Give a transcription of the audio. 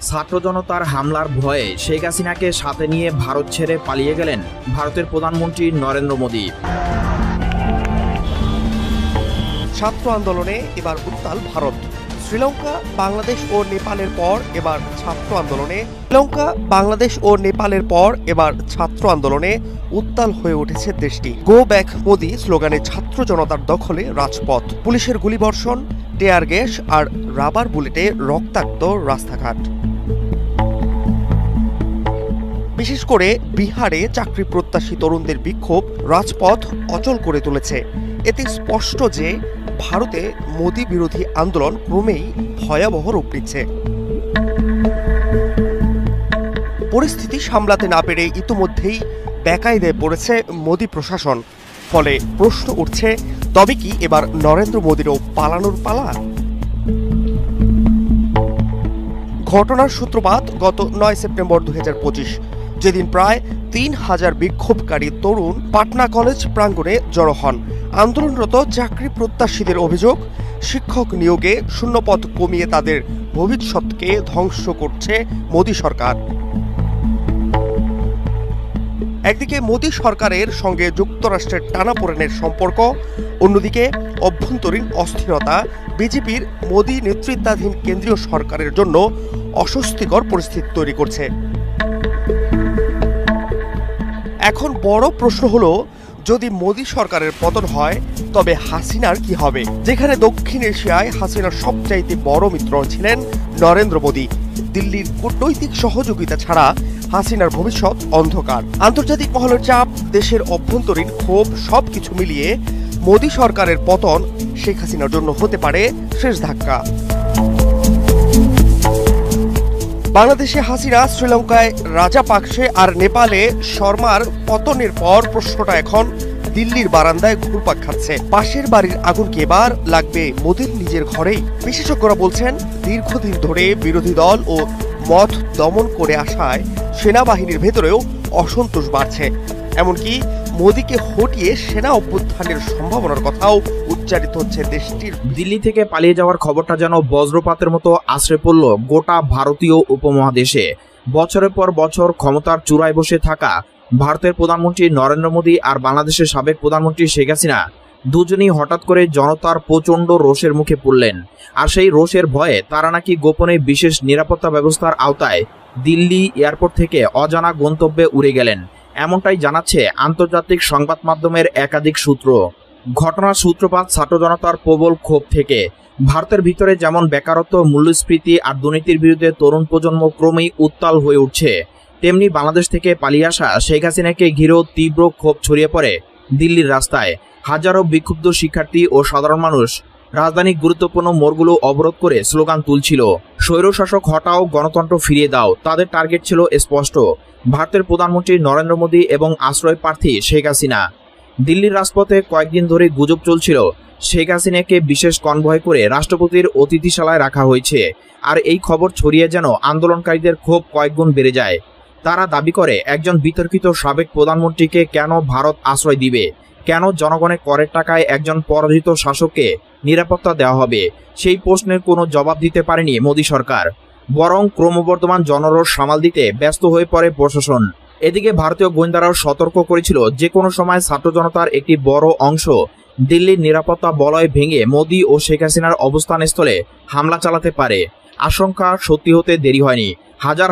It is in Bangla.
ছাত্র জনতার হামলার ভয়ে শেখ হাসিনাকে সাথে নিয়ে ভারত ছেড়ে পালিয়ে গেলেন ভারতের প্রধানমন্ত্রী নরেন্দ্র মোদী। ছাত্র আন্দোলনে এবার উত্তাল ভারত। শ্রীলঙ্কা, বাংলাদেশ ও নেপালের পর এবার ছাত্র আন্দোলনে উত্তাল হয়ে উঠেছে দেশটি। গো ব্যাক মোদি স্লোগানে ছাত্র জনতার দখলে রাজপথ, পুলিশের গুলিবর্ষণ, টিয়ার গ্যাস আর রাবার বুলেটে রক্তাক্ত রাস্তাঘাট। বিশেষ করে বিহারে চাকরি প্রত্যাশী তরুণদের বিক্ষোভ রাজপথ অচল করে তুলেছে। এতে স্পষ্ট যে ভারতে মোদি বিরোধী আন্দোলন ক্রমেই ভয়াবহ রূপ নিচ্ছে। পরিস্থিতি সামলাতে না পেরে ইতোমধ্যেই বেকায়দায় পড়েছে মোদি প্রশাসন। ফলে প্রশ্ন উঠছে, তবে কি এবার নরেন্দ্র মোদিরও পালানোর পালা? ঘটনার সূত্রপাত গত 9 সেপ্টেম্বর 2025, যেদিন প্রায় 3000 বিক্ষোভকারী তরুণ পাটনা কলেজ প্রাঙ্গণে জড়ো হন। আন্দোলনরত চাকরি প্রত্যাশীদের অভিযোগ, শিক্ষক নিয়োগে শূন্যপদ কমিয়ে তাদের ভবিষ্যৎকে ধ্বংস করছে মোদি সরকার। একদিকে মোদি সরকারের সঙ্গে যুক্তরাষ্ট্রের টানাপোড়েনের সম্পর্ক, অন্যদিকে অভ্যন্তরীণ অস্থিরতা বিজেপির মোদি নেতৃত্বাধীন কেন্দ্রীয় সরকারের জন্য অস্বস্তিকর পরিস্থিতি তৈরি করছে। এখন বড় প্রশ্ন হলো, যদি মোদি সরকারের পতন হয় তবে হাসিনার কি হবে? যেখানে দক্ষিণ এশিয়ায় হাসিনার সবচাইতে বড় মিত্র ছিলেন নরেন্দ্র মোদি। দিল্লির কূটনৈতিক সহযোগিতা ছাড়া হাসিনার ভবিষ্যৎ অন্ধকার। আন্তর্জাতিক মহলের চাপ, দেশের অভ্যন্তরীণ ক্ষোভ সবকিছু মিলিয়ে মোদি সরকারের পতন শেখ হাসিনার জন্য হতে পারে শেষ ধাক্কা। বাংলাদেশে হাসিনা, শ্রীলঙ্কায় রাজাপাকসে আর নেপালে শর্মার পতনের পর প্রশ্নটা এখন দিল্লির বারান্দায় ঘুরপাক খাচ্ছে। পাশের বাড়ির আগুন কি এবার লাগবে মোদির নিজের ঘরেই? বিশেষজ্ঞরা বলছেন, দীর্ঘদিন ধরে বিরোধী দল ও মত দমন করে আসায় সেনাবাহিনীর ভেতরেও অসন্তোষ বাড়ছে। এমনকি মোদিকে হটিয়ে সেনা অভ্যুত্থানের সম্ভাবনার কথাও উচ্চারিত হচ্ছে দেশটির। দিল্লি থেকে পালিয়ে যাওয়ার খবরটা যেন বজ্রপাতের মতো আশ্রে পড়ল গোটা ভারতীয় উপমহাদেশে। বছরের পর বছর ক্ষমতার চূড়ায় বসে থাকা ভারতের প্রধানমন্ত্রী নরেন্দ্র মোদী আর বাংলাদেশের সাবেক প্রধানমন্ত্রী শেখ হাসিনা দুজনই হঠাৎ করে জনতার প্রচণ্ড রোষের মুখে পড়লেন। আর সেই রোষের ভয়ে তারা নাকি গোপনে বিশেষ নিরাপত্তা ব্যবস্থার আওতায় দিল্লি এয়ারপোর্ট থেকে অজানা গন্তব্যে উড়ে গেলেন, এমনটাই জানাচ্ছে আন্তর্জাতিক সংবাদ মাধ্যমের একাধিক সূত্র। ঘটনার সূত্রপাত ছাত্র জনতার প্রবল ক্ষোভ থেকে। ভারতের ভিতরে যেমন বেকারত্ব, মূল্যস্ফীতি আর দুর্নীতির বিরুদ্ধে তরুণ প্রজন্ম ক্রমেই উত্তাল হয়ে উঠছে, তেমনি বাংলাদেশ থেকে পালিয়ে আসা শেখ হাসিনাকে ঘিরেও তীব্র ক্ষোভ ছড়িয়ে পড়ে দিল্লির রাস্তায়। হাজারো বিক্ষুব্ধ শিক্ষার্থী ও সাধারণ মানুষ রাজধানীর গুরুত্বপূর্ণ মোড়গুলো অবরোধ করে স্লোগান তুলছিল। স্বৈরশাসক হটাও, গণতন্ত্র ফিরিয়ে দাও। তাদের টার্গেট ছিল স্পষ্ট, ভারতের প্রধানমন্ত্রী নরেন্দ্র মোদী এবং আশ্রয় প্রার্থী শেখ হাসিনা। দিল্লির রাজপথে কয়েকদিন ধরে গুজব চলছিল শেখ হাসিনাকে বিশেষ কনভয় করে রাষ্ট্রপতির অতিথিশালায় রাখা হয়েছে। আর এই খবর ছড়িয়ে যেন আন্দোলনকারীদের ক্ষোভ কয়েকগুণ বেড়ে যায়। তারা দাবি করে, একজন বিতর্কিত সাবেক প্রধানমন্ত্রীকে কেন ভারত আশ্রয় দিবে? কেন জনগণের করের টাকায় একজন পরাজিত শাসককে নিরাপত্তা দেওয়া হবে? সেই প্রশ্নের কোনো জবাব দিতে পারেনি মোদী সরকার, বরং ক্রমবর্ধমান জনরোষ সামাল দিতে ব্যস্ত হয়ে পড়ে প্রশাসন। এদিকে ভারতীয় গোয়েন্দারাও সতর্ক করেছিল, যে কোনো সময় ছাত্র জনতার একটি বড় অংশ দিল্লির নিরাপত্তা বলয় ভেঙে মোদী ও শেখ হাসিনার অবস্থানস্থলে হামলা চালাতে পারে। আশঙ্কা সত্যি হতে দেরি হয়নি। হাজার